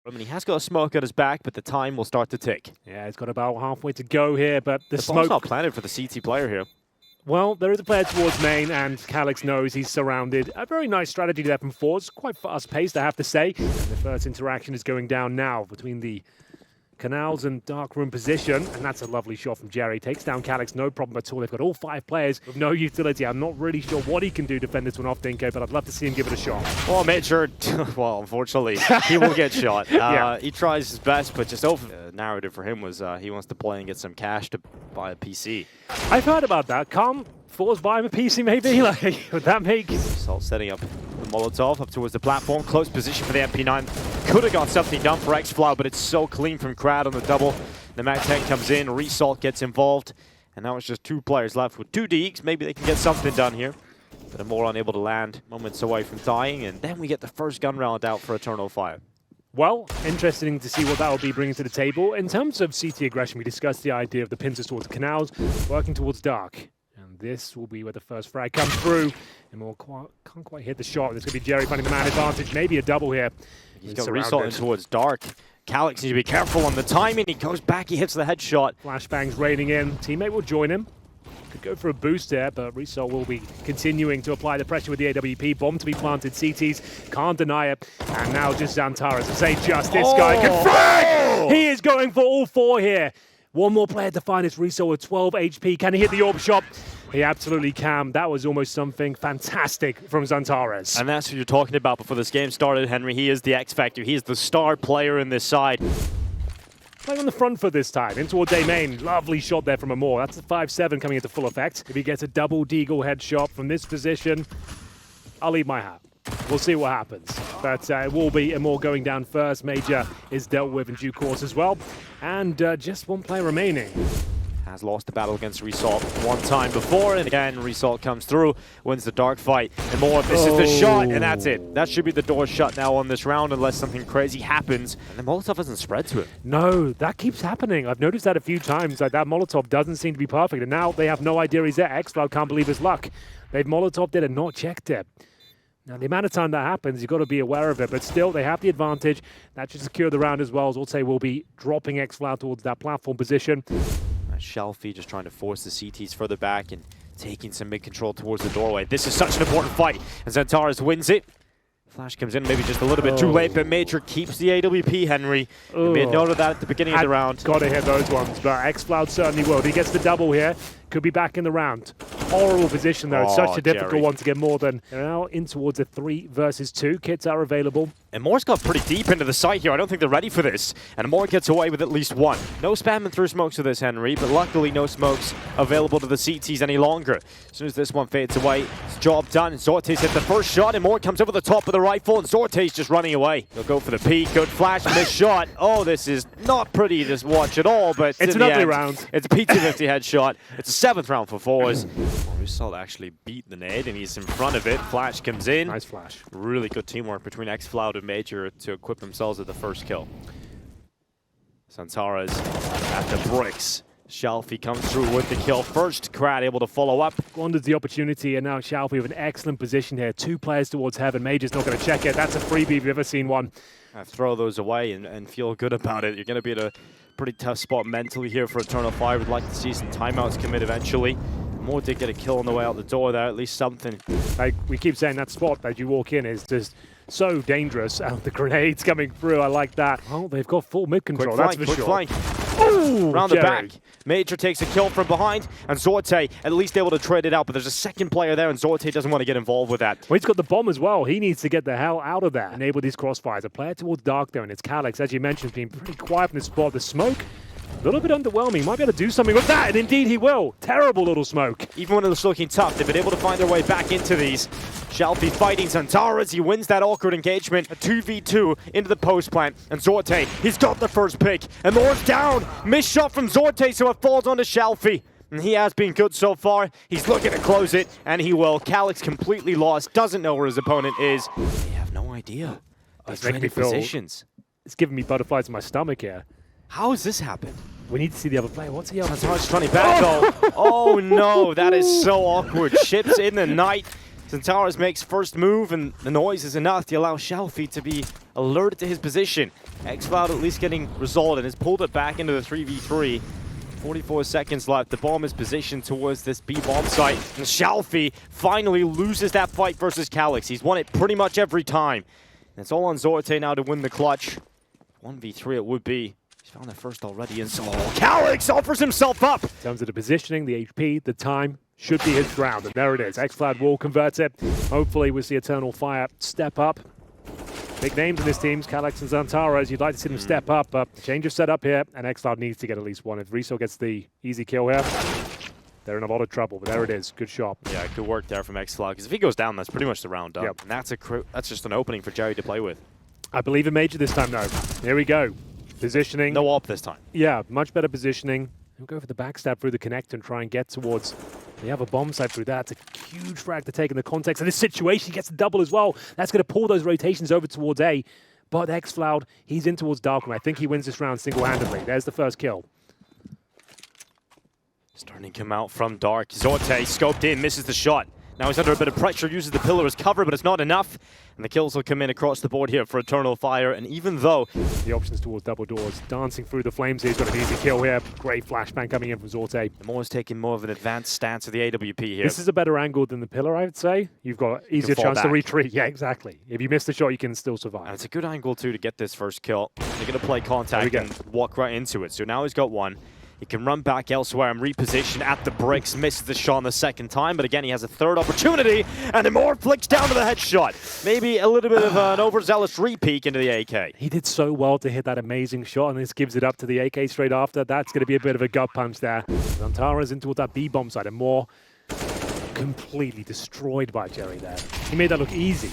I mean, he has got a smoke at his back, but the time will start to tick. Yeah, it's got about halfway to go here, but the bomb's smoke... not planted for the CT player here. Well, there is a player towards main, and Calyx knows he's surrounded. A very nice strategy there from forZe. Quite fast-paced, I have to say. And the first interaction is going down now between the canals and dark room position, and that's a lovely shot from Jerry. Takes down Calyx, no problem at all. They've got all 5 players with no utility. I'm not really sure what he can do to defend this one off NiKo, but I'd love to see him give it a shot. Well, Major, well, unfortunately, he will get shot. Yeah. He tries his best, but just narrative for him was he wants to play and get some cash to buy a PC. I've heard about that. Can't forZe buy him a PC maybe? Like, would that make... So setting up the Molotov up towards the platform. Close position for the MP9. Could have got something done for XFlow, but it's so clean from Crad on the double. The Mac 10 comes in, Resalt gets involved, and now it's just 2 players left with 2 Deeks. Maybe they can get something done here. But more unable to land, moments away from dying, and then we get the first gun round out for Eternal Fire. Well, interesting to see what that will be bringing to the table. In terms of CT aggression, we discussed the idea of the pincers towards the canals, working towards dark. And this will be where the first frag comes through. And more can't quite hit the shot. There's going to be Jerry finding the man advantage. Maybe a double here. He's got Resalt in towards dark. Calyx needs to be careful on the timing. He goes back, he hits the headshot. Flashbangs raining in. Teammate will join him. Could go for a boost there, but Resalt will be continuing to apply the pressure with the AWP. Bomb to be planted. CTs can't deny it. And now just XANTARES. I say just this guy can frag! He is going for all 4 here. One more player to find his Resalt with 12 HP. Can he hit the orb shot? He absolutely can. That was almost something fantastic from XANTARES. And that's what you're talking about before this game started, Henry. He is the X Factor. He is the star player in this side. Playing on the front foot this time, in towards A main. Lovely shot there from Amor. That's a 5-7 coming into full effect. If he gets a double deagle headshot from this position, I'll leave my hat. We'll see what happens. But it will be Amor going down first. Major is dealt with in due course as well. And just 1 player remaining. Has lost the battle against Resalt 1 time before, and again, Resalt comes through, wins the dark fight. And more, this is the shot, and that's it. That should be the door shut now on this round, unless something crazy happens. And the Molotov doesn't spread to it. No, that keeps happening. I've noticed that a few times. Like, that Molotov doesn't seem to be perfect, and now they have no idea he's there. XFlow can't believe his luck. They've Molotoved it and not checked it. Now, the amount of time that happens, you've got to be aware of it, but still, they have the advantage. That should secure the round as well, as we'll say we'll be dropping XFlow towards that platform position. Shelfie just trying to force the CTs further back and taking some mid-control towards the doorway. This is such an important fight, and XANTARES wins it. Flash comes in maybe just a little bit too late, but Major keeps the AWP, Henry. You made note of that at the beginning of the round. Got to hit those ones, but XFlow certainly will. He gets the double here. Could be back in the round. Horrible position, though. It's such a difficult one to get more than. They're now in towards a 3 versus 2. Kits are available. And Moore's got pretty deep into the site here. I don't think they're ready for this. And Moore gets away with at least 1. No spamming through smokes to this, Henry, but luckily no smokes available to the CTs any longer. As soon as this one fades away, it's job done. Zorte's hit the first shot, and Moore comes over the top of the rifle, and Zorte's just running away. He'll go for the peek. Good flash, missed shot. Oh, this is not pretty to watch at all, but it's an ugly round. It's a P250 headshot. It's a 7th round for forZe. Resalt actually beat the nade, and he's in front of it. Flash comes in. Nice flash. Really good teamwork between XFlow and Major to equip themselves with the first kill. XANTARES at the bricks. Shelfie comes through with the kill first. Crad able to follow up. Squanders the opportunity, and now Shelfie with an excellent position here. 2 players towards heaven. Major's not going to check it. That's a freebie if you've ever seen one. Throw those away and feel good about it. You're going to be at a pretty tough spot mentally here for Eternal Fire. We'd like to see some timeouts commit eventually. Moore did get a kill on the way out the door there, at least something. Like, we keep saying that spot that you walk in is just so dangerous. The grenades coming through, I like that. Oh, they've got full mid-control, that's for sure. Flank. Ooh, round Jerry. the back. Major takes a kill from behind, and Zorte at least able to trade it out, but there's a second player there, and Zorte doesn't want to get involved with that. Well, he's got the bomb as well. He needs to get the hell out of there. Enable these crossfires. A player towards dark there, and it's Calyx, as you mentioned, being pretty quiet from this spot. The smoke, a little bit underwhelming. Might be able to do something with that, and indeed he will. Terrible little smoke. Even when it was looking tough, they've been able to find their way back into these. Shelfie fighting XANTARES. He wins that awkward engagement. A 2v2 into the post plant. And Zorte, he's got the first pick. And Moore's down. Missed shot from Zorte, so it falls onto Shelfie. And he has been good so far. He's looking to close it, and he will. Calyx completely lost. Doesn't know where his opponent is. They have no idea. They traded positions. It's giving me butterflies in my stomach here. How has this happened? We need to see the other player. What's he up to? XANTARES running back though. Oh no, that is so awkward. Ships in the night. XANTARES makes first move, and the noise is enough to allow Shelfie to be alerted to his position. xCloud at least getting resolved and has pulled it back into the 3v3. 44 seconds left. The bomb is positioned towards this B bomb site. And Shalfie finally loses that fight versus Calyx. He's won it pretty much every time. And it's all on Zorte now to win the clutch. 1v3 it would be. He's found the first already, and so Calyx offers himself up. In terms of the positioning, the HP, the time, should be his ground. And there it is. xCloud will convert it. Hopefully we see Eternal Fire step up. Big names in this team, Calyx and XANTARES. You'd like to see them step up, but change of setup here, and xCloud needs to get at least one. If Riso gets the easy kill here, they're in a lot of trouble, but there it is. Good shot. Yeah, good work there from xCloud, because if he goes down, that's pretty much the round done. Yep. And that's just an opening for Jerry to play with. I believe in Major this time, though. Here we go. Positioning. No op this time. Yeah, much better positioning. He'll go for the backstab through the connect and try and get towards... They have a bomb side through that. It's a huge frag to take in the context of this situation. He gets the double as well. That's going to pull those rotations over towards A. But xCloud, he's in towards Darkroom. I think he wins this round single-handedly. There's the first kill. Starting to come out from Dark. Zorte scoped in, misses the shot. Now he's under a bit of pressure, uses the pillar as cover, but it's not enough. And the kills will come in across the board here for Eternal Fire. And even though the options towards double doors, dancing through the flames here, he's got an easy kill here. Great flashbang coming in from Zorte. MOUZ taking more of an advanced stance of the AWP here. This is a better angle than the pillar, I would say. You've got easier chance to retreat. Yeah, exactly. If you miss the shot, you can still survive. And it's a good angle, too, to get this first kill. They're going to play contact and walk right into it. So now he's got one. He can run back elsewhere and reposition at the bricks. Misses the shot on the second time, but again, he has a third opportunity, and Amor flicks down to the headshot. Maybe a little bit of an overzealous re-peek into the AK. He did so well to hit that amazing shot, and this gives it up to the AK straight after. That's going to be a bit of a gut punch there. XANTARES in towards that B-bomb side, and Amor completely destroyed by Jerry there. He made that look easy.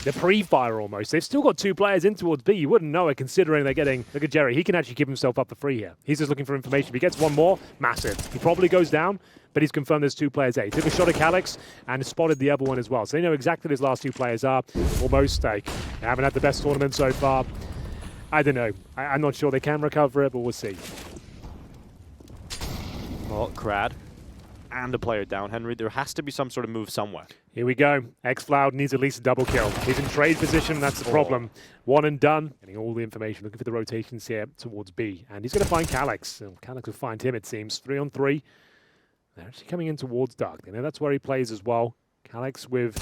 The pre-fire almost. They've still got two players in towards B. You wouldn't know it considering they're getting... Look at Jerry. He can actually give himself up for free here. He's just looking for information. If he gets one more, massive. He probably goes down, but he's confirmed there's two players A. He took a shot at Calyx and spotted the other one as well. So they know exactly who his last two players are. Almost like they haven't had the best tournament so far. I don't know. I'm not sure they can recover it, but we'll see. Well, Crad and a player down, Henry. There has to be some sort of move somewhere. Here we go. xCloud needs at least a double kill. He's in trade position, that's the problem. One and done. Getting all the information, looking for the rotations here towards B. And he's going to find Calyx. Calyx will find him, it seems. 3 on 3. They're actually coming in towards Dark. They know that's where he plays as well. Calyx with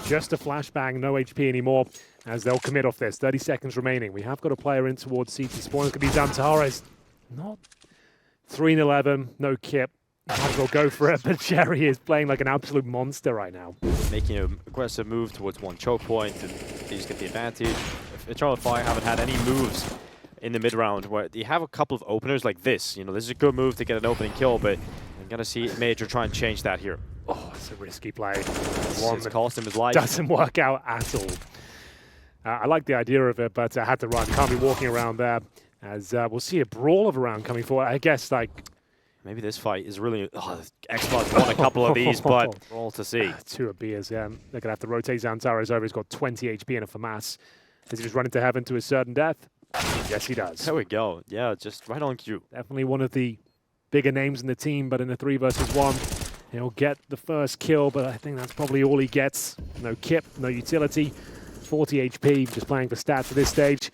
just a flashbang, no HP anymore, as they'll commit off this. 30 seconds remaining. We have got a player in towards CT spawn. It could be XANTARES. Not 3 and 11, no kip. Might as well go for it, but Jerry is playing like an absolute monster right now. Making an aggressive move towards one choke point, and they just get the advantage. If Eternal Fire haven't had any moves in the mid-round where they have a couple of openers like this. You know, this is a good move to get an opening kill, but I'm going to see Major try and change that here. Oh, it's a risky play. It's cost him his life. Doesn't work out at all. I like the idea of it, but I had to run. Can't be walking around there, as we'll see a brawl of a round coming forward. I guess, like... Maybe this fight is really... Oh, xCloud's won a couple of these, but we're all to see. 2 of Beers, yeah. They're going to have to rotate XANTARES over. He's got 20 HP and a FAMAS. Does he just run into heaven to his certain death? Yes, he does. There we go. Yeah, just right on cue. Definitely one of the bigger names in the team, but in a 3 versus 1, he'll get the first kill, but I think that's probably all he gets. No kip, no utility. 40 HP, just playing for stats at this stage.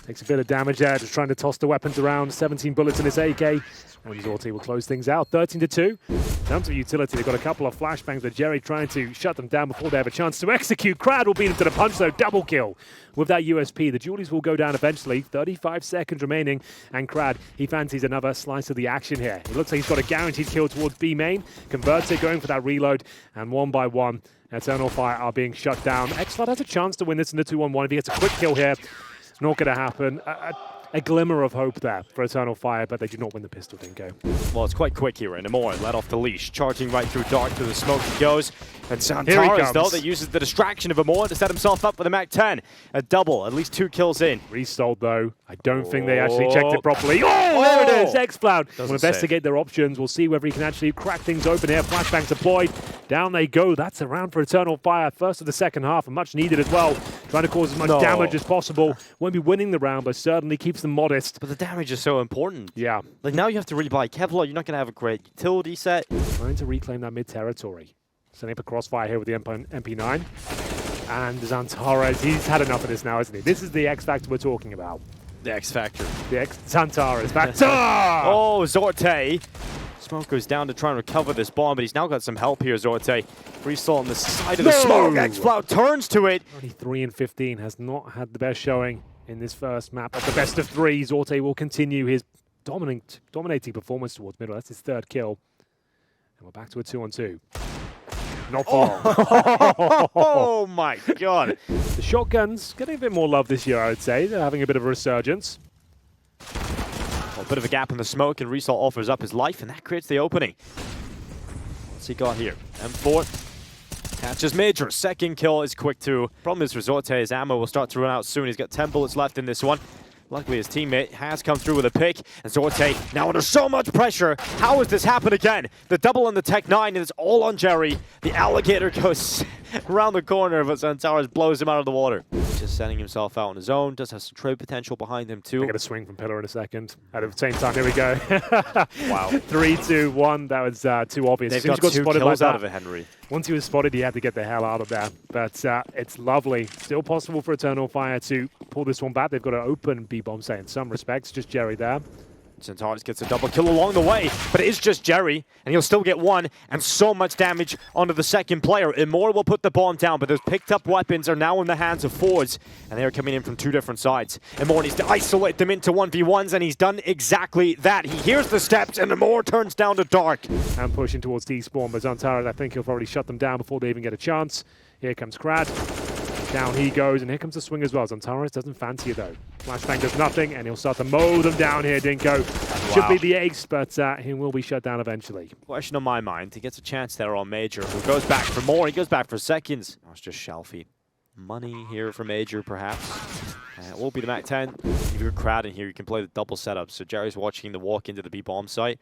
Takes a bit of damage there, just trying to toss the weapons around. 17 bullets in his AK. And Zorte will close things out. 13-2. In terms of utility, they've got a couple of flashbangs with Jerry trying to shut them down before they have a chance to execute. Crad will beat him to the punch, though. Double kill with that USP. The Julies will go down eventually. 35 seconds remaining. And Crad, he fancies another slice of the action here. It looks like he's got a guaranteed kill towards B main. Converts it, going for that reload. And one by one, Eternal Fire are being shut down. xCloud has a chance to win this in the 2-on-1 if he gets a quick kill here. Not going to happen. A glimmer of hope there for Eternal Fire, but they do not win the pistol, Dinko. Well, it's quite quick here, and Amor let off the leash, charging right through Dark, through the smoke he goes. And XANTARES, though, that uses the distraction of Amor to set himself up with a Mac-10. A double, at least 2 kills in. Resold, though. I don't think they actually checked it properly. Oh, there it is, xCloud. We'll investigate their options. We'll see whether he can actually crack things open here. Flashbang deployed. Down they go. That's a round for Eternal Fire. First of the second half, and much needed as well. Trying to cause as much damage as possible. Won't be winning the round, but certainly keeps them modest. But the damage is so important. Yeah. Like, now you have to really buy Kevlar. You're not going to have a great utility set. Trying to reclaim that mid-territory. Setting up a crossfire here with the MP9. And XANTARES, he's had enough of this now, hasn't he? This is the X Factor we're talking about. The X Factor. The XANTARES back. Oh, Zorte. Smoke goes down to try and recover this bomb, but he's now got some help here, Zorte. Freestyle on the side of the smoke. XFloud turns to it. Only 3 and 15 has not had the best showing in this first map. At the best of 3, Zorte will continue his dominating performance towards middle. That's his 3rd kill. And we're back to a 2-on-2. Not for long. Oh my god. The shotguns getting a bit more love this year, I would say. They're having a bit of a resurgence. A bit of a gap in the smoke, and Resalt offers up his life, and that creates the opening. What's he got here? M4 catches Major. 2nd kill is quick too. Problem is for Zorte, his ammo will start to run out soon. He's got 10 bullets left in this one. Luckily, his teammate has come through with a pick, and Zorte now under so much pressure. How has this happened again? The double on the Tech 9, and it's all on Jerry. The alligator goes around the corner, but XANTARES blows him out of the water. Just setting himself out on his own. Does have some trade potential behind him too. They're going to swing from pillar in a second. At the same time, here we go. Wow. 3, 2, 1. That was too obvious. They've got 2 kills out of it, Henry. Once he was spotted, he had to get the hell out of there. But it's lovely. Still possible for Eternal Fire to pull this one back. They've got an open B-bomb site in some respects. Just Jerry there. XANTARES gets a double kill along the way, but it is just Jerry, and he'll still get 1, and so much damage onto the 2nd player. Immortal will put the bomb down, but those picked up weapons are now in the hands of forZe, and they are coming in from 2 different sides. Immortal needs to isolate them into 1v1s, and he's done exactly that. He hears the steps, and Immortal turns down to Dark. And pushing towards T-spawn, but XANTARES, I think he'll probably shut them down before they even get a chance. Here comes Krad. Down he goes, and here comes the swing as well. XANTARES doesn't fancy it though. Flashbang does nothing, and he'll start to mow them down here, Dinko. Wow. Should be the ace, but he will be shut down eventually. Question on my mind. He gets a chance there on Major, who goes back for more. He goes back for seconds. Oh, it's just Shelfie. Money here for Major, perhaps. It won't be the Mac 10. If you're Krad in here, you can play the double setup. So Jerry's watching the walk into the B-bomb site.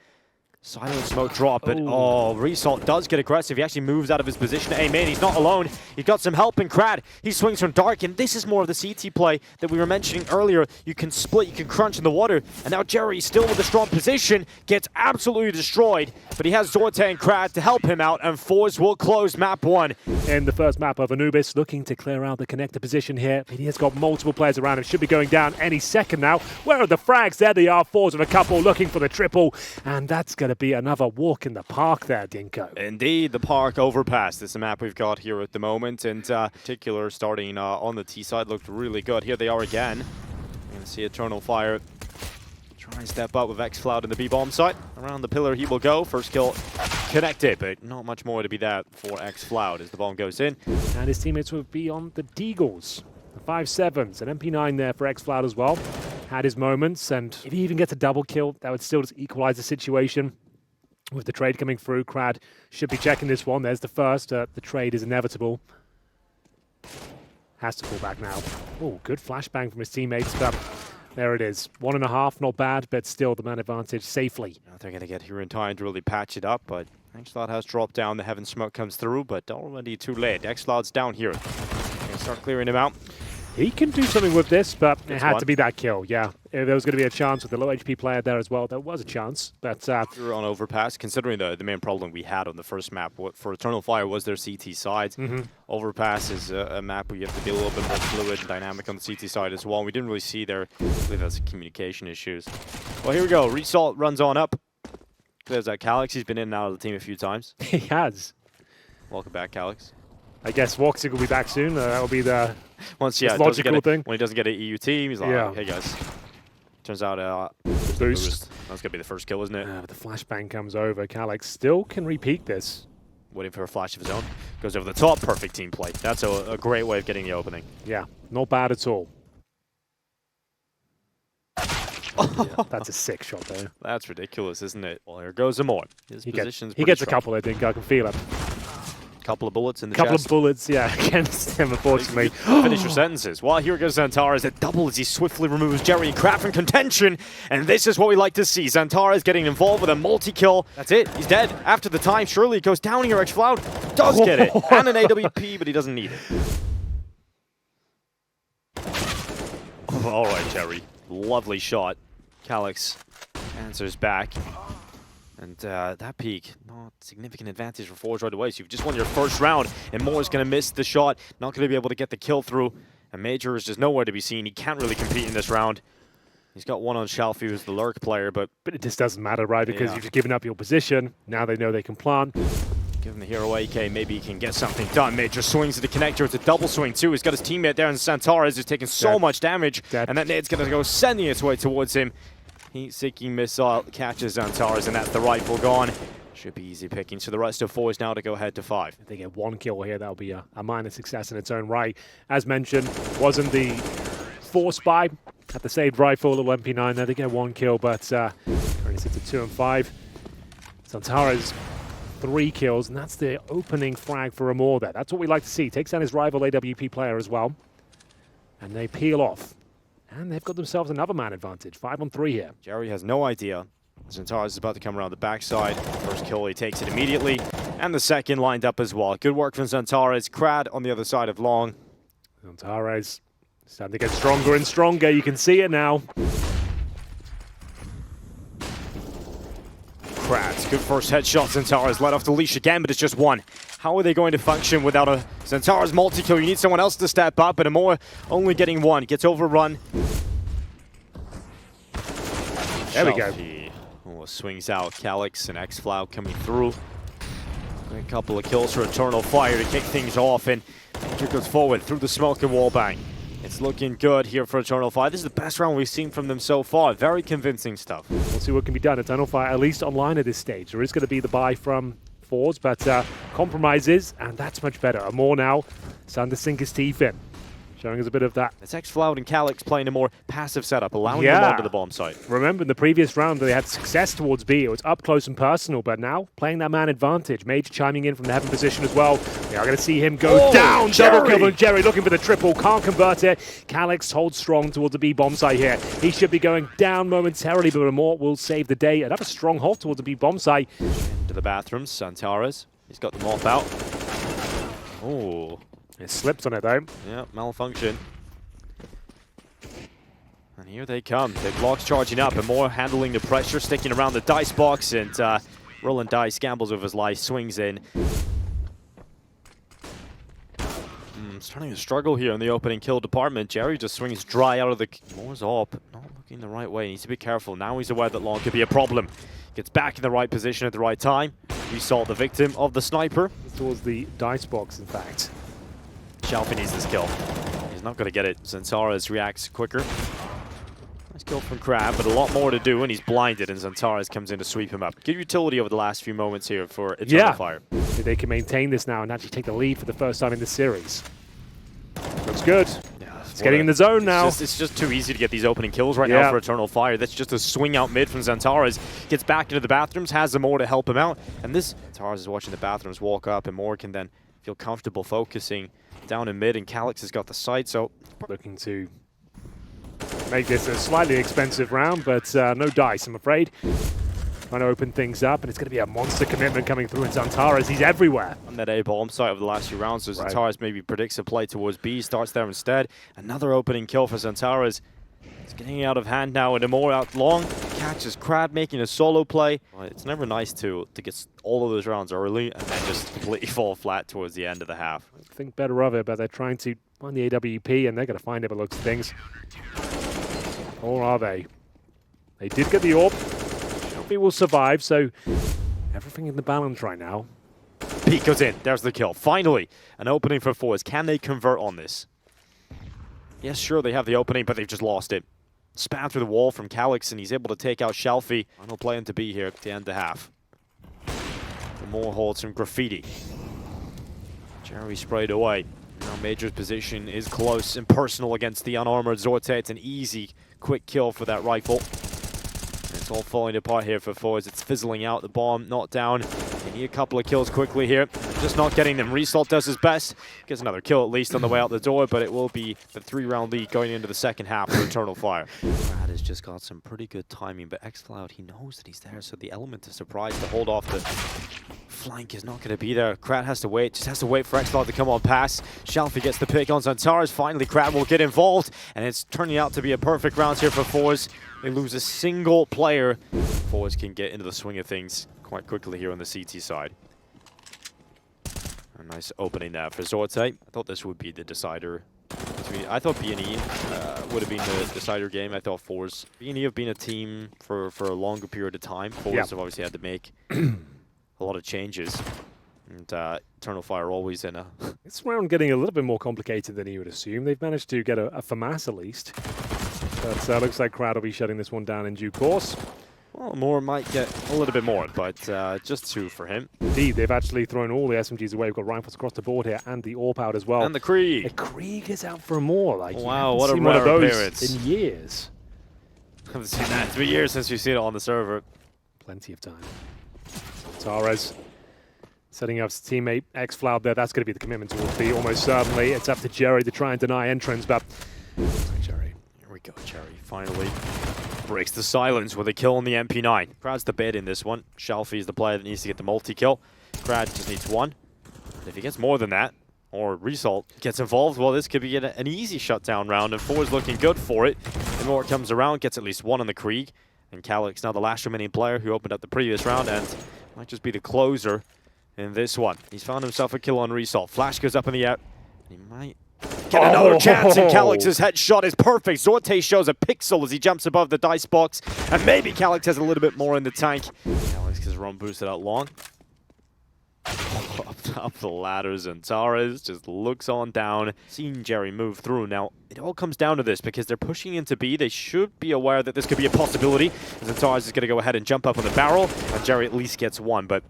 Silent smoke drop, but Resalt does get aggressive. He actually moves out of his position to aim in. He's not alone. He's got some help in Krad. He swings from Dark, and this is more of the CT play that we were mentioning earlier. You can split, you can crunch in the water, and now Jerry, still with a strong position, gets absolutely destroyed, but he has Zorte and Krad to help him out, and forZe will close map 1. In the first map of Anubis, looking to clear out the connector position here. He has got multiple players around him. Should be going down any second now. Where are the frags? There they are. forZe with a couple looking for the triple, and that's going to be another walk in the park there, Dinko. Indeed, the park overpass. This is a map we've got here at the moment, and in particular, starting on the T side, looked really good. Here they are again. You're going to see Eternal Fire try and step up with XFloud in the B-bomb site. Around the pillar he will go. First kill connected, but not much more to be that for XFloud as the bomb goes in. And his teammates will be on the Deagles. The 5-7s, an MP9 there for XFloud as well. Had his moments, and if he even gets a double kill, that would still just equalize the situation. With the trade coming through, Krad should be checking this one. There's the first. The trade is inevitable. Has to fall back now. Oh, good flashbang from his teammates, but there it is. 1.5, not bad, but still the man advantage safely. Now they're going to get here in time to really patch it up, but XFloud has dropped down. The Heaven Smoke comes through, but already too late. XFloud's down here. They're going to start clearing him out. He can do something with this, but it had to be that kill, yeah. If there was going to be a chance with the low HP player there as well, there was a chance. But you're on Overpass, considering the main problem we had on the first map for Eternal Fire was their CT sides. Overpass is a map where you have to be a little bit more fluid and dynamic on the CT side as well. We didn't really see their, I believe that's communication issues. Well, here we go. Resalt runs on up. There's that Calyx. He's been in and out of the team a few times. He has. Welcome back, Calyx. I guess Woxic will be back soon. That will be the logical thing. When he doesn't get an EU team, he's like, hey guys. Turns out boost. That's going to be the first kill, isn't it? But the flashbang comes over. Calyx still can repeat this. Waiting for a flash of his own. Goes over the top. Perfect team play. That's a great way of getting the opening. Yeah, not bad at all. Yeah, that's a sick shot there. That's ridiculous, isn't it? Well, here goes Amor. He gets a couple, I think. I can feel it. Couple of bullets in the Couple chest. of bullets, yeah, against him, unfortunately. Finish your sentences. Well, here goes XANTARES. It double as he swiftly removes Jerry and Kraft from contention. And this is what we like to see. XANTARES getting involved with a multi-kill. That's it. He's dead. After the time, surely it goes down here. XFloud does get it. And an AWP, but he doesn't need it. All right, Jerry. Lovely shot. Calyx answers back. And that peak, not significant advantage for forZe right away. So you've just won your first round, and Moore is going to miss the shot, not going to be able to get the kill through. And Major is just nowhere to be seen. He can't really compete in this round. He's got one on Shalfie, who's the lurk player, but it just doesn't matter, right? Because yeah, you've just given up your position. Now they know they can plant. give him the hero AK, maybe he can get something done. Mid just swings to the connector, it's a double swing too. He's got his teammate there, and XANTARES is taking so much damage, and that nade's gonna go sending its way towards him. Heat-seeking missile catches XANTARES, and that's the rifle gone. Should be easy pickings for the rest of forZe now to go ahead to 5. If they get one kill here, that'll be a minor success in its own right. As mentioned, wasn't the force buy at the saved rifle, little MP9 there. They get one kill, but currently sits at 2 and 5. XANTARES 3 kills, and that's the opening frag for Amor there. That's what we like to see. Takes down his rival AWP player as well. And they peel off. And they've got themselves another man advantage. 5 on 3 here. Jerry has no idea. XANTARES is about to come around the backside. First kill, he takes it immediately. And the second lined up as well. Good work from XANTARES. Krad on the other side of long. XANTARES starting to get stronger and stronger. You can see it now. Krad, good first headshot. XANTARES let off the leash again, but it's just one. How are they going to function without a XANTARES multi-kill? You need someone else to step up, but Amor only getting one. Gets overrun. There we go. Oh, swings out. Calyx and XFlow coming through. A couple of kills for Eternal Fire to kick things off, and Major goes forward through the smoke and wallbang. It's looking good here for Eternal Fire. This is the best round we've seen from them so far. Very convincing stuff. We'll see what can be done. Eternal Fire at least online at this stage. There is going to be the buy from forZe, but compromises, and that's much better. Amor now starting to sink his teeth in, showing us a bit of that. It's XFlow and Calyx playing a more passive setup, allowing them onto the bomb site. Remember in the previous round they had success towards B. It was up close and personal, but now playing that man advantage. Major chiming in from the heaven position as well. We are going to see him go down. Jerry. Double kill from Jerry, looking for the triple. Can't convert it. Calyx holds strong towards the B bomb site here. He should be going down momentarily, but Amor will save the day. Another strong hold towards the B bomb site. Into the bathrooms, XANTARES. He's got them off out. Oh. It slipped on it though. Yeah, malfunction. And here they come. The blocks charging up, and more handling the pressure, sticking around the dice box, and rolling dice, gambles with his life, swings in. Starting to struggle here in the opening kill department. Jerry just swings dry out of the... More's up, not looking the right way. Needs to be careful. Now he's aware that long could be a problem. Gets back in the right position at the right time. We saw the victim of the sniper. Towards the dice box, in fact. Shalfie needs this kill. He's not going to get it. XANTARES reacts quicker. Nice kill from Crab, but a lot more to do, and he's blinded, and XANTARES comes in to sweep him up. Good utility over the last few moments here for Eternal Fire. They can maintain this now and actually take the lead for the first time in this series. Looks good. Yeah, it's getting in the zone now. It's just too easy to get these opening kills right now for Eternal Fire. That's just a swing out mid from XANTARES. Gets back into the bathrooms, has the more to help him out, and this XANTARES is watching the bathrooms walk up, and more can then feel comfortable focusing down in mid, and Calyx has got the side, so... Looking to make this a slightly expensive round, but no dice, I'm afraid. Trying to open things up, and it's going to be a monster commitment coming through in XANTARES. He's everywhere. On that A bomb site over the last few rounds, so XANTARES maybe predicts a play towards B, starts there instead. Another opening kill for XANTARES. It's getting out of hand now, and Amor out long. Catches Krad making a solo play. It's never nice to get all of those rounds early and then just completely fall flat towards the end of the half. Think better of it, but they're trying to find the AWP, and they're going to find it by the looks of things. Or are they? They did get the orb. Shelby will survive, so everything in the balance right now. Pete goes in. There's the kill. Finally, an opening for forZe. Can they convert on this? Yes, sure, they have the opening, but they've just lost it. Span through the wall from Calyx, and he's able to take out Shelfie. Final play into B here at the end of the half. More holds some graffiti. Jerry sprayed away. Now Major's position is close and personal against the unarmored Zorte. It's an easy, quick kill for that rifle. It's all falling apart here for forZe. It's fizzling out. The bomb not down. They need a couple of kills quickly here. Just not getting them. Resalt does his best. Gets another kill at least on the way out the door, but it will be the 3-round lead going into the second half for Eternal Fire. Brad has just got some pretty good timing, but XCloud, he knows that he's there, so the element of surprise to hold off the flank is not going to be there. Krat has to wait, just has to wait for XCloud to come on pass. Shalfie gets the pick on XANTARES. Finally, Krat will get involved, and it's turning out to be a perfect round here for forZe. They lose a single player. forZe can get into the swing of things quite quickly here on the CT side. A nice opening there for Zorte. I thought this would be the decider between me. I thought B&E would have been the decider game. I thought forZe. B&E have been a team for a longer period of time. forZe have obviously had to make a lot of changes. And Eternal Fire always in a... This round getting a little bit more complicated than you would assume. They've managed to get a FAMAS at least. But looks like Crowd will be shutting this one down in due course. Well, Moore might get a little bit more, but just 2 for him. Indeed, they've actually thrown all the SMGs away. We've got rifles across the board here and the AWP out as well. And the Krieg. The Krieg is out for more. Like, wow, what a seen rare one of those appearance. in years. I haven't seen that. It's been years since we've seen it on the server. Plenty of time. XANTARES setting up his teammate xFloud there. That's going to be the commitment towards B, almost certainly. It's up to Jerry to try and deny entrance, but... Jerry. Here we go, Jerry. Finally breaks the silence with a kill on the MP9. Krad's the bait in this one. Shelfie is the player that needs to get the multi-kill. Krad just needs 1. And if he gets more than that, or Result gets involved, well, this could be an easy shutdown round, and forZe looking good for it. The more it comes around, gets at least 1 on the Krieg. And Calyx, now the last remaining player who opened up the previous round, and might just be the closer in this one. He's found himself a kill on Result. Flash goes up in the air. He might get another chance, and Calyx's headshot is perfect. Zorte shows a pixel as he jumps above the dice box, and maybe Calyx has a little bit more in the tank. Calyx has run boosted out long. Up the ladders, and XANTARES just looks on down, seeing Jerry move through. Now, it all comes down to this, because they're pushing into B. They should be aware that this could be a possibility, as XANTARES is going to go ahead and jump up on the barrel, and Jerry at least gets 1, but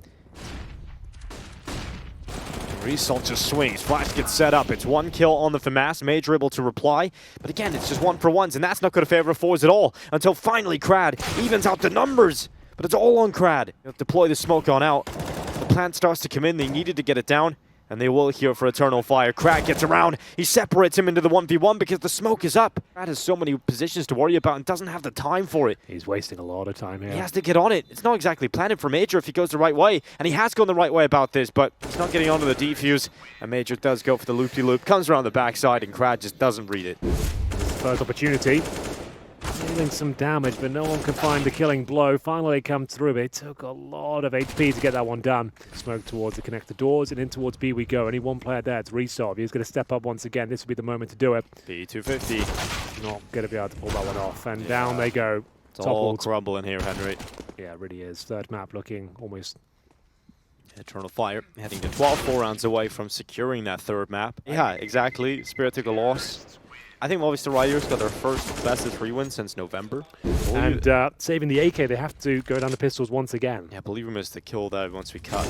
Result just swings. Flash gets set up. It's 1 kill on the FAMAS. Major able to reply. But again, it's just 1 for 1s, and that's not going to favor forZe at all. Until finally Krad evens out the numbers. But it's all on Krad. Deploy the smoke on out. The plant starts to come in. They needed to get it down. And they will here for Eternal Fire. Krad gets around. He separates him into the 1v1 because the smoke is up. Krad has so many positions to worry about and doesn't have the time for it. He's wasting a lot of time here. He has to get on it. It's not exactly planted for Major if he goes the right way. And he has gone the right way about this, but he's not getting onto the defuse. And Major does go for the loop-de-loop. Comes around the backside, and Krad just doesn't read it. First opportunity. Dealing some damage, but no one can find the killing blow. Finally come through. It took a lot of HP to get that one done. Smoke towards the connector doors, and in towards B we go. Only 1 player there. It's Resolve. He's going to step up once again. This will be the moment to do it. B250. Not going to be able to pull that one off. And down they go. It's all crumbling here, Henry. Yeah, it really is. Third map looking almost... Eternal Fire heading to 12, 4 rounds away from securing that 3rd map. Yeah, exactly. Spirit took a loss. I think obviously the Riders got their first best of 3 wins since November. And saving the AK, they have to go down the pistols once again. Yeah, I believe we missed the kill dive once we cut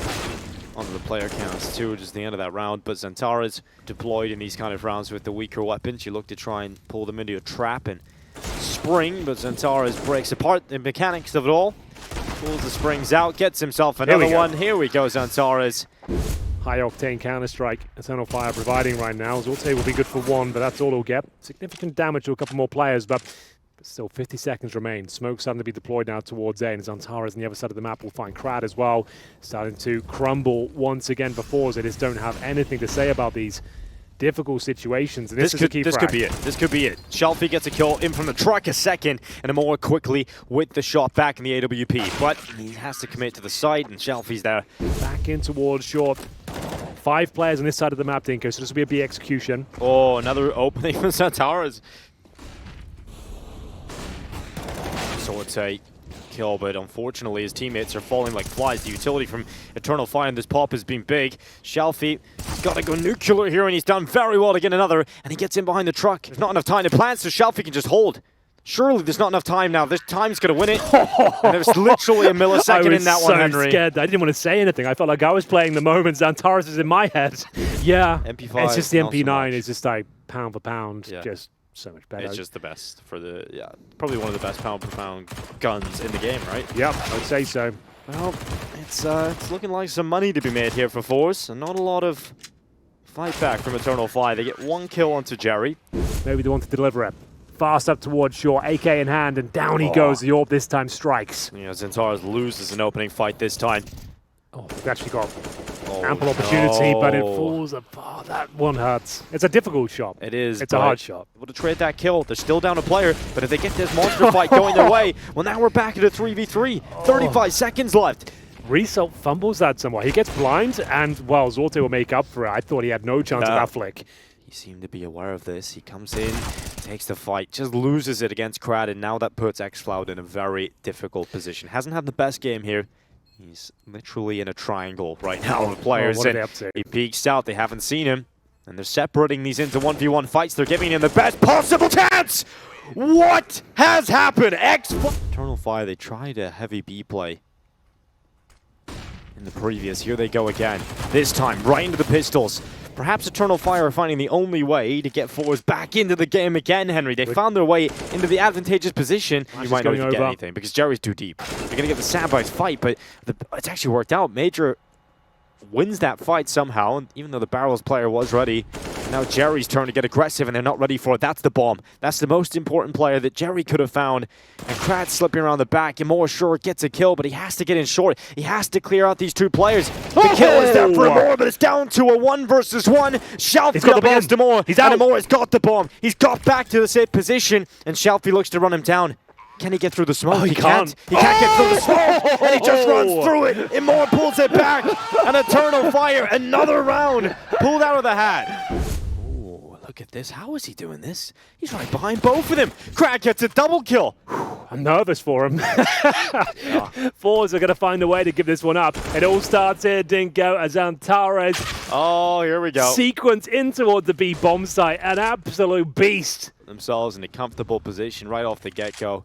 onto the player counts too, which is the end of that round. But XANTARES deployed in these kind of rounds with the weaker weapons. You look to try and pull them into a trap and spring, but XANTARES breaks apart the mechanics of it all. Pulls the springs out, gets himself another one. Here we go, XANTARES. High-octane Counter-Strike, Eternal Fire providing right now. Zorte will be good for 1, but that's all he'll get. Significant damage to a couple more players, but still 50 seconds remain. Smoke starting to be deployed now towards A, and XANTARES on the other side of the map will find Krad as well. Starting to crumble once again before, so they just don't have anything to say about these difficult situations, and this is a key This frag. could be it. This could be it. Shelfie gets a kill in from the truck a second, and more quickly with the shot back in the AWP. But he has to commit to the side, and Shelfie's there. Back in towards short. 5 players on this side of the map, Dinko, so this will be a B execution. Oh, another opening for XANTARES. So it's a kill, but unfortunately his teammates are falling like flies. The utility from Eternal Fire in this pop has been big. Shelfie has got to go nuclear here, and he's done very well to get another, and he gets in behind the truck. There's not enough time to plant, so Shelfie can just hold. Surely there's not enough time now. This time's going to win it. And there's literally a millisecond in that one, Henry. I was so scared. I didn't want to say anything. I felt like I was playing the moment. XANTARES is in my head. Yeah. MP5. It's just the MP9. So it's just like pound for pound. Yeah. Just so much better. It's just the best for the, probably one of the best pound for pound guns in the game, right? Yep, I would say so. Well, it's looking like some money to be made here for forZe, and not a lot of fight back from Eternal Fire. They get 1 kill onto Jerry. Maybe they want to deliver it. Fast up towards shore, AK in hand, and down he goes. The AWP this time strikes. Yeah, XANTARES loses an opening fight this time. Oh, they've actually got ample opportunity, but it falls apart. That one hurts. It's a difficult shot. It is. It's a hard shot. Able to trade that kill. They're still down a player, but if they get this monster fight going their way, well, now we're back at a 3v3. 35 seconds left. Result fumbles that somewhat. He gets blind, and, well, Zorte will make up for it. I thought he had no chance of that flick. He seem to be aware of this. He comes in, takes the fight, just loses it against Krad, and now that puts xFloud in a very difficult position. Hasn't had the best game here. He's literally in a triangle right now with players. What are they up to? He peeks out, they haven't seen him. And they're separating these into 1v1 fights. They're giving him the best possible chance! What has happened? Eternal Fire, they tried a heavy B play in the previous. Here they go again. This time, right into the pistols. Perhaps Eternal Fire are finding the only way to get forwards back into the game again, Henry. They found their way into the advantageous position. You might not even get anything because Jerry's too deep. They're going to get the Sandbags fight, but it's actually worked out. Major wins that fight somehow, and even though the Barrels player was ready, now Jerry's turn to get aggressive, and they're not ready for it. That's the bomb. That's the most important player that Jerry could have found. And Kratz slipping around the back, and more sure gets a kill, but he has to get in short. He has to clear out these two players. The kill is there for Amor, but it's down to a 1v1. Shalfie up against Amor. He's out. And Amor has got the bomb. He's got back to the safe position, and Shalfie looks to run him down. Can he get through the smoke? Oh, he can't. He can't get through the smoke, and he just runs through it. Imor pulls it back, and Eternal Fire, another round pulled out of the hat. Oh, look at this. How is he doing this? He's right behind both of them. Crack gets a double kill. I'm nervous for him. forZe are going to find a way to give this one up. It all starts here, Dinko, as XANTARES here we go. sequence in towards the B bomb site. An absolute beast. Themselves in a comfortable position right off the get-go.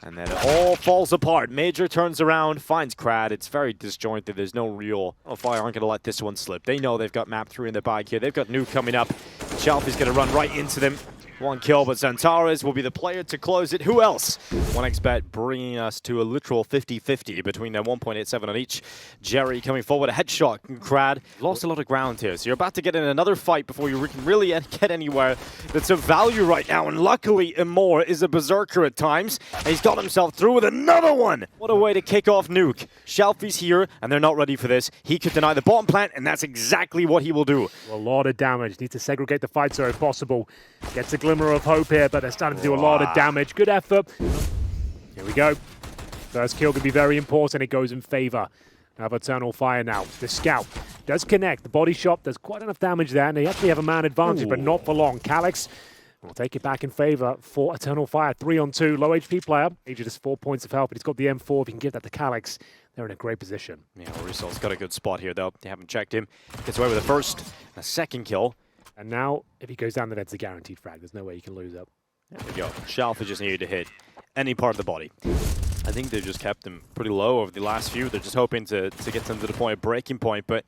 And then it all falls apart. Major turns around, finds Krad. It's very disjointed. There's no real... Fire aren't going to let this one slip. They know they've got map 3 in the bag here. They've got Nuke coming up. Shalfie's going to run right into them. One kill, but XANTARES will be the player to close it. Who else? 1xBet bringing us to a literal 50-50 between their 1.87 on each. Jerry coming forward, a headshot. Krad lost a lot of ground here, so you're about to get in another fight before you can really get anywhere that's of value right now. And luckily, Amor is a berserker at times, and he's got himself through with another one. What a way to kick off Nuke. Shalfie's here, and they're not ready for this. He could deny the bomb plant, and that's exactly what he will do. A lot of damage. Need to segregate the fight so if possible. Gets a glimmer of hope here, but they're starting to do a lot of damage. Good effort. Here we go. First kill could be very important. It goes in favor of Eternal Fire now. The scout does connect. The body shot does quite enough damage there, and they actually have a man advantage, but not for long. Calyx will take it back in favor for Eternal Fire. 3-on-2, low HP player. Major just 4 points of health, but he's got the M4. If he can give that to Calyx, they're in a great position. Yeah, Orisol's got a good spot here, though. They haven't checked him. Gets away with the first and a second kill. And now, if he goes down, then it's a guaranteed frag. There's no way you can lose it. There we go. Shalfie just needed to hit any part of the body. I think they've just kept him pretty low over the last few. They're just hoping to get them to the point of breaking point, but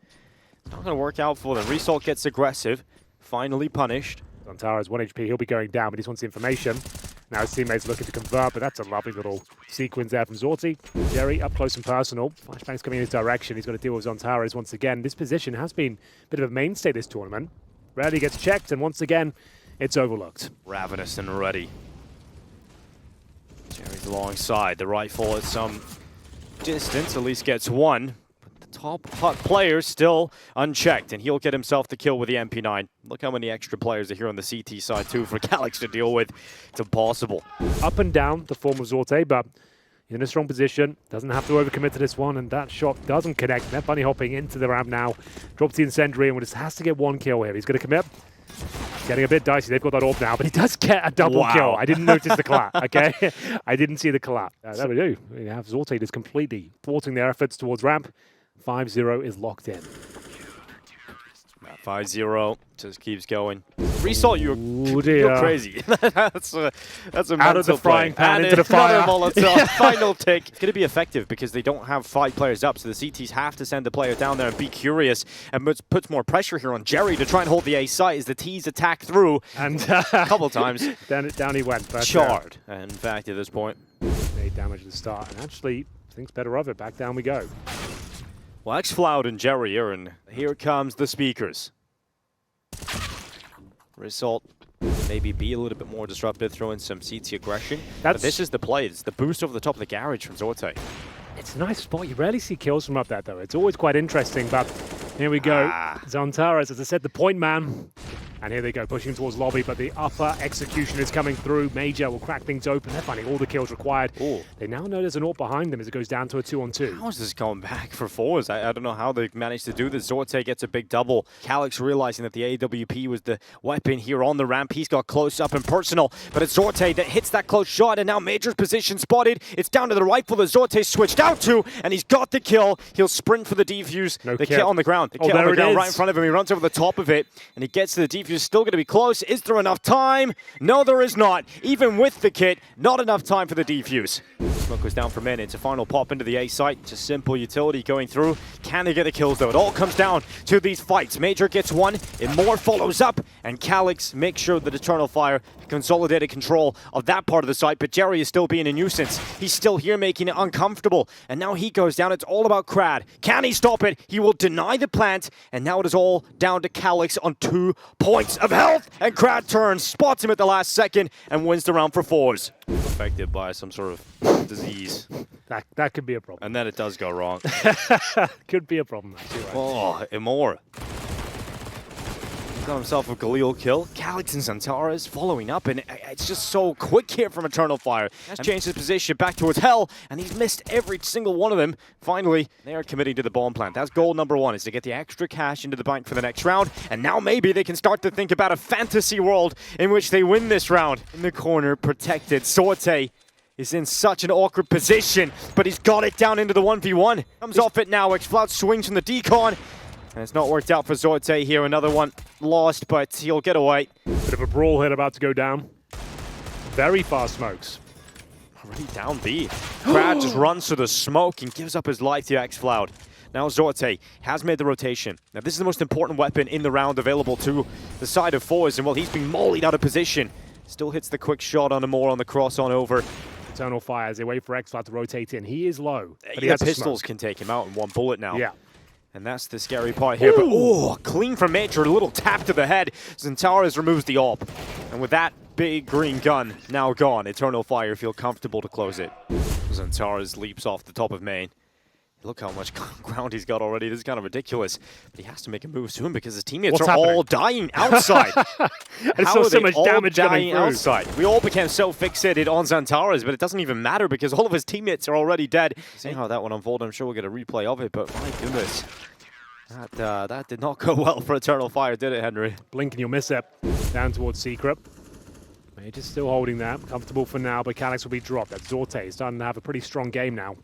it's not going to work out for them. Result gets aggressive, finally punished. XANTARES 1 HP, he'll be going down, but he just wants the information. Now his teammates looking to convert, but that's a lovely little sequence there from Zorti. Jerry up close and personal. Flashbang's coming in his direction. He's got to deal with XANTARES once again. This position has been a bit of a mainstay this tournament. Rarely gets checked, and once again, it's overlooked. Ravenous and ready. Jerry's alongside. The rifle at some distance, at least gets one. But the top hot player still unchecked, and he'll get himself the kill with the MP9. Look how many extra players are here on the CT side, too, for Calyx to deal with. It's impossible. Up and down the form of Zorte, but he's in a strong position. Doesn't have to overcommit to this one, and that shot doesn't connect. They're bunny hopping into the ramp now. Drops the incendiary, and just has to get one kill here. He's going to commit. Getting a bit dicey. They've got that orb now, but he does get a double kill. I didn't notice the collapse, okay? I didn't see the collapse. There we do. We have Zorte just completely thwarting their efforts towards ramp. 5-0 is locked in. 5-0 just keeps going. Result, you're crazy. that's a out of the frying pan into the fire. Final tick. It's going to be effective because they don't have 5 players up, so the CTs have to send the player down there and be curious, and puts more pressure here on Jerry to try and hold the A site as the T's attack through. And a couple times. down he went. But, charred. In fact, at this point. 8 damage at the start, and actually thinks better of it. Back down we go. Well, xFloud and Jerry are in. Here comes the speakers. Result, maybe be a little bit more disruptive, throw in some CT aggression. But this is the play. It's the boost over the top of the garage from Zorte. It's a nice spot. You rarely see kills from up that, though. It's always quite interesting, but here we go. XANTARES, as I said, the point man. And here they go, pushing towards lobby, but the upper execution is coming through. Major will crack things open. They're finding all the kills required. Ooh. They now know there's an AWP behind them as it goes down to a 2-on-2. How is this coming back for forZe? I don't know how they managed to do this. Zorte gets a big double. Calyx realizing that the AWP was the weapon here on the ramp. He's got close up and personal, but it's Zorte that hits that close shot, and now Major's position spotted. It's down to the rifle that Zorte switched out to, and he's got the kill. He'll sprint for the defuse. No the kit. kit on the ground. The kit on there the it ground is. right in front of him. He runs over the top of it, and he gets to the defuse. Still going to be close. Is there enough time? No, there is not. Even with the kit, not enough time for the defuse. Smoke goes down for a minute. It's a final pop into the A site. Just simple utility going through. Can they get the kills though? It all comes down to these fights. Major gets one, Immore follows up, and Calyx makes sure that Eternal Fire consolidated control of that part of the site, but Jerry is still being a nuisance. He's still here making it uncomfortable, and now he goes down. It's all about Crad. Can he stop it? He will deny the plant, and now it is all down to Calyx on 2 points of health, and Crad turns, spots him at the last second, and wins the round for forZe. Affected by some sort of disease. That could be a problem. And then it does go wrong. Could be a problem, actually. Right? Oh, Immore. Got himself a Galil kill. Calyx and XANTARES following up, and it's just so quick here from Eternal Fire. Has changed his position back towards Hell, and he's missed every single one of them. Finally, they are committing to the bomb plant. That's goal number 1, is to get the extra cash into the bank for the next round, and now maybe they can start to think about a fantasy world in which they win this round. In the corner, protected, Sorte is in such an awkward position, but he's got it down into the 1v1. Comes off it now, xFloud swings from the decon, and it's not worked out for Zorte here. Another one lost, but he'll get away. Bit of a brawl hit about to go down. Very fast smokes. Already down B. Crad just runs through the smoke and gives up his life to xFloud. Now Zorte has made the rotation. Now this is the most important weapon in the round available to the side of forZe, and well, he's been mollied out of position. Still hits the quick shot on Immore on the cross on over. Eternal Fire as they wait for xFloud to rotate in. He is low, but he Yeah, has pistols can take him out in 1 bullet now. Yeah. And that's the scary part here. But oh, clean from Major, a little tap to the head. XANTARES removes the AWP. And with that big green gun now gone, Eternal Fire feel comfortable to close it. XANTARES leaps off the top of main. Look how much ground he's got already. This is kind of ridiculous. But he has to make a move soon because his teammates are all dying outside. And so much damage coming through. Outside. We all became so fixated on XANTARES, but it doesn't even matter because all of his teammates are already dead. Seeing how that one unfolded, I'm sure we'll get a replay of it, but my goodness. That did not go well for Eternal Fire, did it, Henry? Blink and you'll miss it. Down towards Secret. Major's still holding that. Comfortable for now, but Calyx will be dropped. That's Zorte. He's starting to have a pretty strong game now.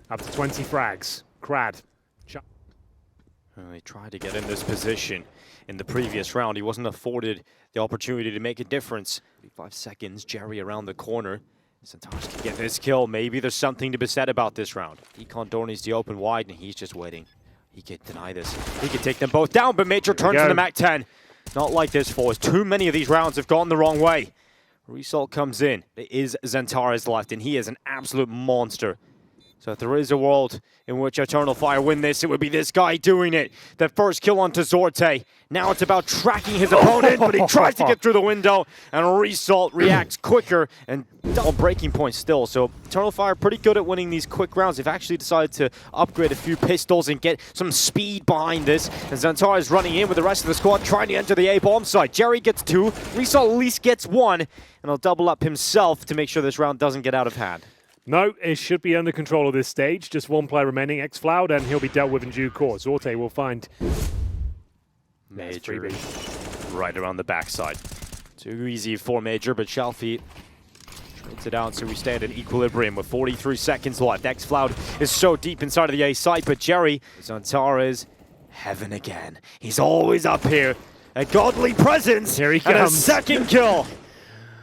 Up to 20 frags. Crad. He tried to get in this position in the previous round. He wasn't afforded the opportunity to make a difference. 5 seconds, Jerry around the corner. XANTARES can get this kill. Maybe there's something to be said about this round. Decon door needs to open wide, and he's just waiting. He could deny this. He could take them both down, but Major turns to the MAC-10. Not like this, forZe. Too many of these rounds have gone the wrong way. Result comes in. There is XANTARES left, and he is an absolute monster. So if there is a world in which Eternal Fire win this, it would be this guy doing it. The first kill onto Zorte. Now it's about tracking his opponent, but he tries to get through the window, and Result reacts quicker and double breaking point still. So Eternal Fire pretty good at winning these quick rounds. They've actually decided to upgrade a few pistols and get some speed behind this. And XANTARES running in with the rest of the squad, trying to enter the A-bomb site. Jerry gets 2, Result at least gets 1, and he'll double up himself to make sure this round doesn't get out of hand. No, it should be under control at this stage. Just 1 player remaining, xFloud, and he'll be dealt with in due course. Zorte will find Major right around the backside. Too easy for Major, but Shalfie trades it out, so we stay at an equilibrium with 43 seconds left. xFloud is so deep inside of the A site, but Jerry, XANTARES, heaven again. He's always up here. A godly presence. Here he and comes. A second kill.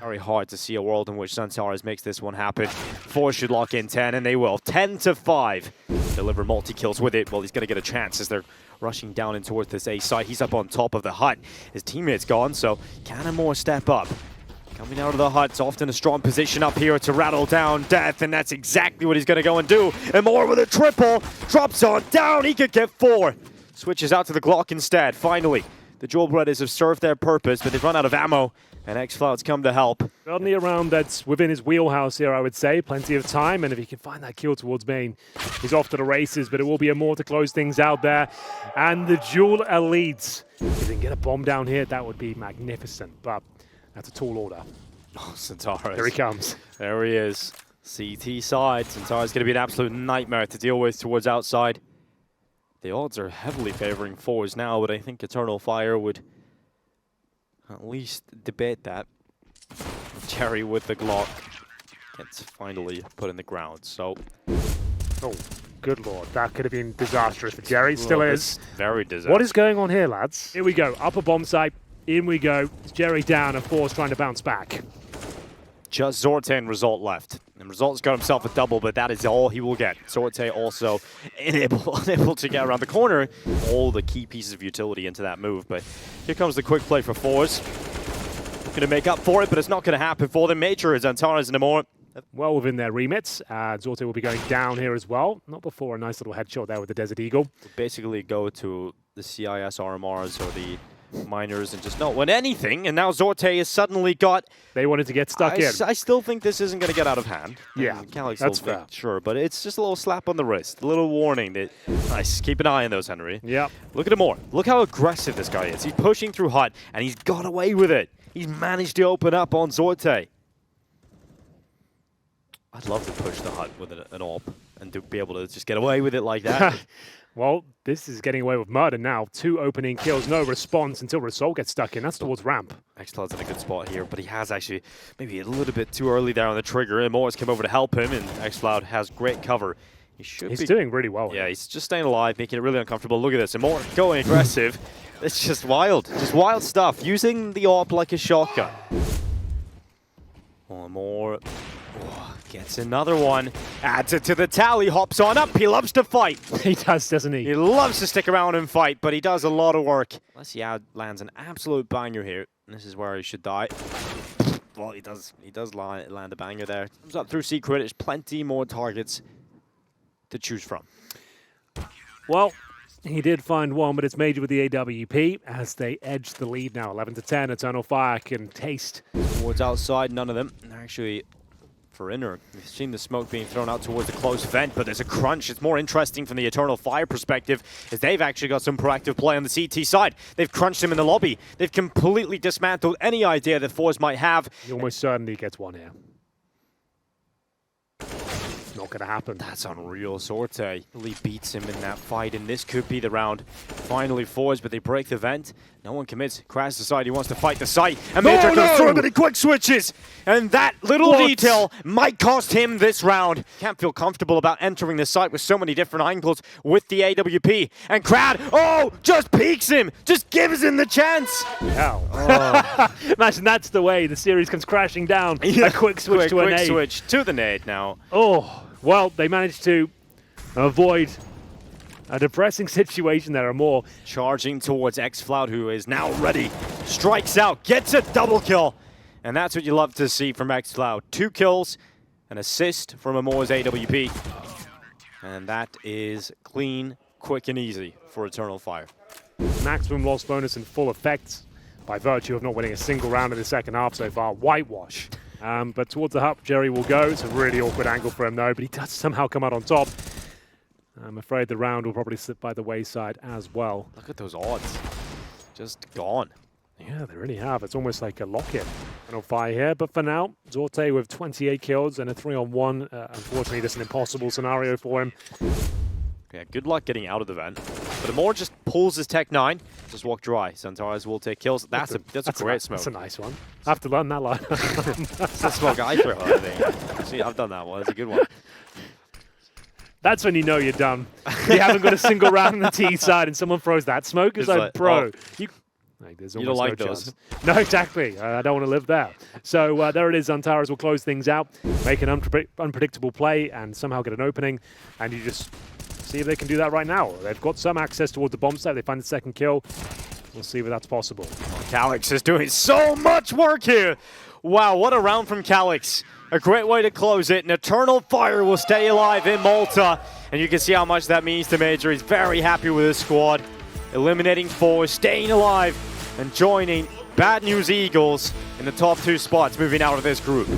Very hard to see a world in which XANTARES makes this one happen. forZe should lock in 10, and they will. 10-5. Deliver multi-kills with it. Well, he's going to get a chance as they're rushing down in towards this A site. He's up on top of the hut. His teammate's gone, so can Immore step up? Coming out of the hut, it's often a strong position up here to rattle down death, and that's exactly what he's going to go and do. Immore with a triple. Drops on down. He could get 4. Switches out to the Glock instead. Finally, the Jewel Breaders have served their purpose, but they've run out of ammo. And xCloud's come to help. Certainly a round that's within his wheelhouse here, I would say. Plenty of time, and if he can find that kill towards main, he's off to the races, but it will be a more to close things out there. And the Duel Elites. If they can get a bomb down here, that would be magnificent, but that's a tall order. Oh, XANTARES. Here he comes. There he is. CT side. XANTARES going to be an absolute nightmare to deal with towards outside. The odds are heavily favoring forZe now, but I think Eternal Fire would at least debate that. Jerry with the Glock gets finally put in the ground, so... Oh, good lord. That could have been disastrous for Jerry. Still is. Very disastrous. What is going on here, lads? Here we go. Upper bomb site. In we go. It's Jerry down and forZe trying to bounce back. Just Zorte and Result left. And Result's got himself a double, but that is all he will get. Zorte also unable to get around the corner. All the key pieces of utility into that move. But here comes the quick play for forZe. Going to make up for it, but it's not going to happen for them. Major is XANTARES anymore. Well within their remits. Zorte will be going down here as well. Not before a nice little headshot there with the Desert Eagle. Basically go to the CIS RMRs or the miners and just not win anything, and now Zorte has suddenly got... They wanted to get stuck in. I still think this isn't going to get out of hand. Yeah, that's fair. Sure, but it's just a little slap on the wrist, a little warning that, nice, keep an eye on those, Henry. Yep. Look at him more. Look how aggressive this guy is. He's pushing through Hut, and he's got away with it. He's managed to open up on Zorte. I'd love to push the Hut with an AWP and to be able to just get away with it like that. Well, this is getting away with murder now. 2 opening kills, no response until Result gets stuck in. That's towards ramp. xCloud's in a good spot here, but he has actually maybe a little bit too early there on the trigger. And Morris came over to help him, and xCloud has great cover. He's doing really well. Yeah, he's just staying alive, making it really uncomfortable. Look at this, and more going aggressive. It's just wild stuff. Using the AWP like a shotgun. One more. Oh, gets another one. Adds it to the tally. Hops on up. He loves to fight. He does, doesn't he? He loves to stick around and fight, but he does a lot of work. Unless he lands an absolute banger here. This is where he should die. Well, he does land a banger there. Comes up through Secret. There's plenty more targets to choose from. Well, he did find one, but it's Major with the AWP as they edge the lead now. 11-10. Eternal Fire can taste. Towards outside, none of them. They're actually for inner. We've seen the smoke being thrown out towards the close vent, but there's a crunch. It's more interesting from the Eternal Fire perspective, as they've actually got some proactive play on the CT side. They've crunched him in the lobby. They've completely dismantled any idea that forZe might have. He almost certainly gets one here. Not going to happen. That's unreal. Zorte really beats him in that fight, and this could be the round. Finally forZe, but they break the vent. No one commits. Crash decides he wants to fight the site. And Major goes through, but he quick switches. And that little detail might cost him this round. Can't feel comfortable about entering the site with so many different angles with the AWP. And Crad, just peeks him. Just gives him the chance. Oh. Imagine that's the way the series comes crashing down. Yeah. A quick switch to a nade. Quick switch to the nade now. Oh. Well, they managed to avoid a depressing situation there or more. Charging towards xCloud, who is now ready. Strikes out, gets a double kill. And that's what you love to see from xCloud. 2 kills, an assist from a MOUZ AWP. And that is clean, quick, and easy for Eternal Fire. Maximum loss bonus in full effect by virtue of not winning a single round in the second half so far. Whitewash. But towards the hub, Jerry will go. It's a really awkward angle for him, though, but he does somehow come out on top. I'm afraid the round will probably slip by the wayside as well. Look at those odds. Just gone. Yeah, they really have. It's almost like a lock-in. No fire here, but for now, Zorte with 28 kills and a 3-on-1. Unfortunately, this is an impossible scenario for him. Yeah, good luck getting out of the vent. But Amor just pulls his Tech 9. Just walk dry. XANTARES will take kills. That's a great smoke. That's a nice one. I have to learn that line. That's the smoke I throw, I think. See, I've done that one. It's a good one. That's when you know you're done. You haven't got a single round on the T side and someone throws that smoke. It's like, bro. You don't like those. No, exactly. I don't want to live there. So there it is. XANTARES will close things out, make an unpredictable play, and somehow get an opening. And you just see if they can do that right now. They've got some access towards the bomb site. They find the second kill. We'll see if that's possible. Calyx is doing so much work here. Wow, what a round from Calyx. A great way to close it. An Eternal Fire will stay alive in Malta. And you can see how much that means to Major. He's very happy with his squad. Eliminating forZe, staying alive, and joining Bad news Eagles in the top 2 spots moving out of this group.